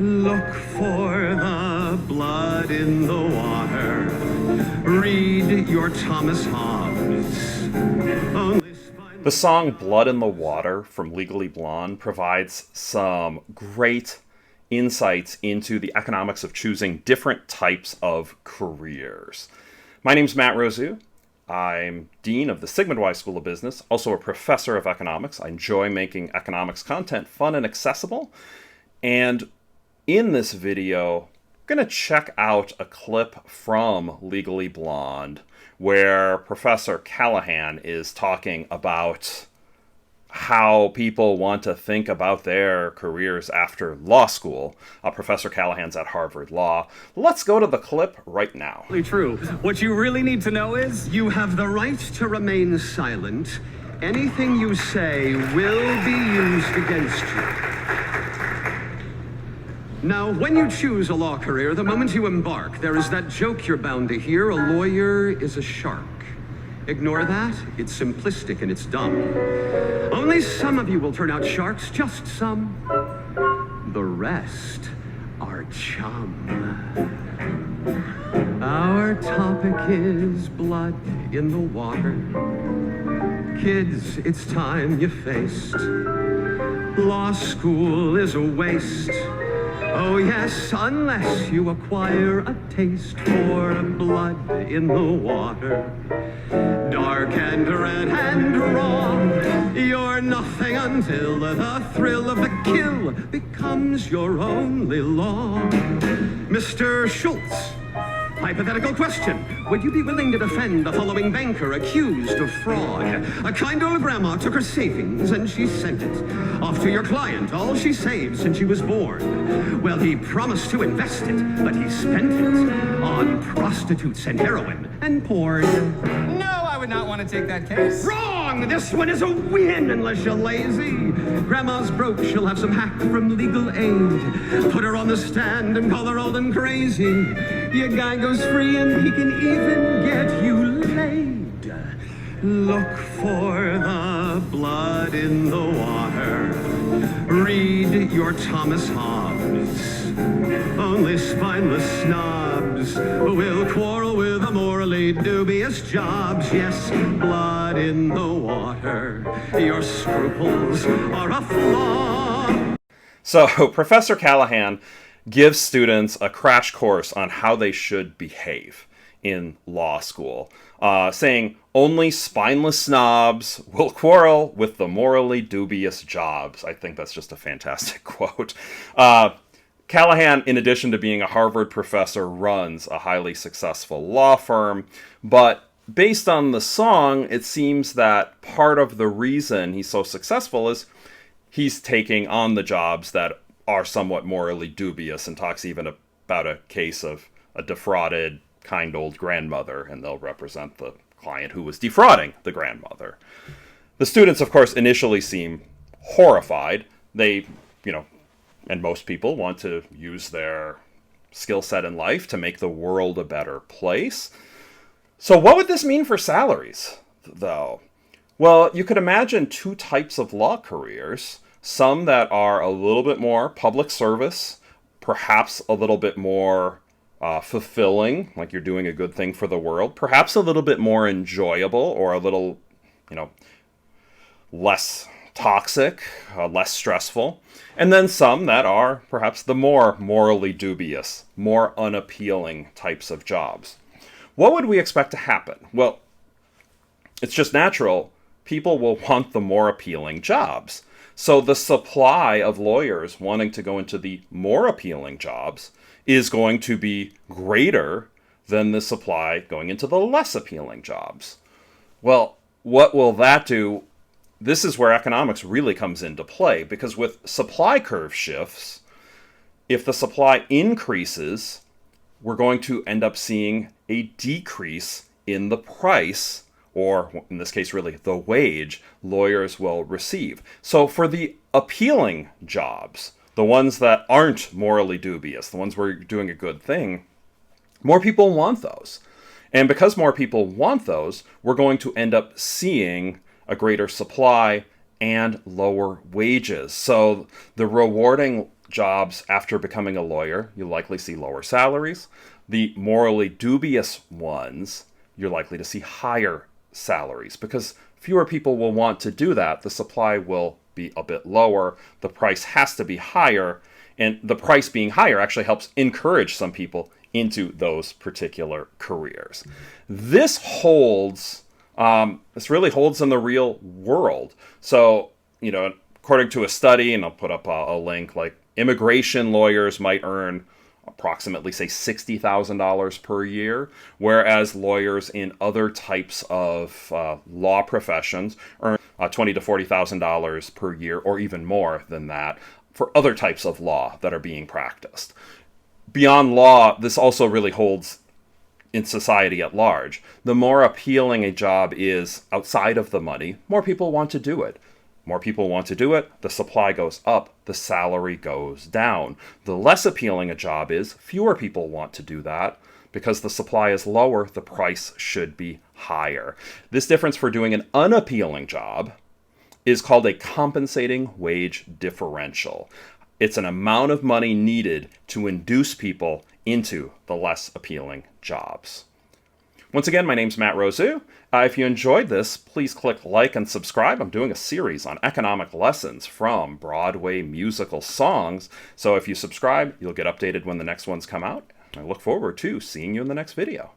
Look for the blood in the water. Read your Thomas Hobbes. The song Blood in the Water from Legally Blonde provides some great insights into the economics of choosing different types of careers. My name's Matt Rosu. I'm Dean of the Sigmund Y School of Business, also a professor of economics. I enjoy making economics content fun and accessible. And in this video, I'm going to check out a clip from Legally Blonde where Professor Callahan is talking about how people want to think about their careers after law school. Professor Callahan's at Harvard Law. Let's go to the clip right now. True. What you really need to know is you have the right to remain silent. Anything you say will be used against you. Now, when you choose a law career, the moment you embark, there is that joke you're bound to hear: a lawyer is a shark. Ignore that. It's simplistic and it's dumb. Only some of you will turn out sharks, just some. The rest are chum. Our topic is blood in the water. Kids, it's time you faced. Law school is a waste. Oh yes, unless you acquire a taste for blood in the water. Dark and red and raw, you're nothing until the thrill of the kill becomes your only law. Mr. Schultz, hypothetical question. Would you be willing to defend the following banker accused of fraud? A kind old grandma took her savings and she sent it off to your client, all she saved since she was born. Well, he promised to invest it, but he spent it on prostitutes and heroin and porn. No, I would not want to take that case. Wrong! This one is a win unless you're lazy. Grandma's broke, she'll have some hack from legal aid. Put her on the stand and call her old and crazy. Your guy goes free and he can even get you laid. Look for the blood in the water. Read your Thomas Hobbes. Only spineless snobs will quarrel with the morally dubious jobs. Yes, blood in the water. Your scruples are a flaw. So Professor Callahan gives students a crash course on how they should behave in law school, saying only spineless snobs will quarrel with the morally dubious jobs. I think that's just a fantastic quote. Callahan, in addition to being a Harvard professor, runs a highly successful law firm, but based on the song, it seems that part of the reason he's so successful is he's taking on the jobs that are somewhat morally dubious, and talks even about a case of a defrauded kind old grandmother, and they'll represent the client who was defrauding the grandmother. The students, of course, initially seem horrified. They, and most people want to use their skill set in life to make the world a better place. So what would this mean for salaries, though? Well, you could imagine two types of law careers. Some that are a little bit more public service, perhaps a little bit more fulfilling, like you're doing a good thing for the world, perhaps a little bit more enjoyable, or a little, less toxic, less stressful. And then some that are perhaps the more morally dubious, more unappealing types of jobs. What would we expect to happen? Well, it's just natural. People will want the more appealing jobs. So the supply of lawyers wanting to go into the more appealing jobs is going to be greater than the supply going into the less appealing jobs. Well, what will that do? This is where economics really comes into play, because with supply curve shifts, if the supply increases, we're going to end up seeing a decrease in the price, or in this case, really the wage lawyers will receive. So for the appealing jobs, the ones that aren't morally dubious, the ones where you're doing a good thing, more people want those. And because more people want those, we're going to end up seeing a greater supply and lower wages. So the rewarding jobs after becoming a lawyer, you'll likely see lower salaries. The morally dubious ones, you're likely to see higher salaries because fewer people will want to do that. The supply will be a bit lower. The price has to be higher. And the price being higher actually helps encourage some people into those particular careers. This holds, this really holds in the real world. So, according to a study, and I'll put up a link, like immigration lawyers might earn approximately, say, $60,000 per year, whereas lawyers in other types of law professions earn $20,000 to $40,000 per year, or even more than that, for other types of law that are being practiced. Beyond law, this also really holds in society at large. The more appealing a job is outside of the money, more people want to do it. More people want to do it, the supply goes up, the salary goes down. The less appealing a job is, fewer people want to do that. Because the supply is lower, the price should be higher. This difference for doing an unappealing job is called a compensating wage differential. It's an amount of money needed to induce people into the less appealing jobs. Once again, my name's Matt Rosu. If you enjoyed this, please click like and subscribe. I'm doing a series on economic lessons from Broadway musical songs. So if you subscribe, you'll get updated when the next ones come out. I look forward to seeing you in the next video.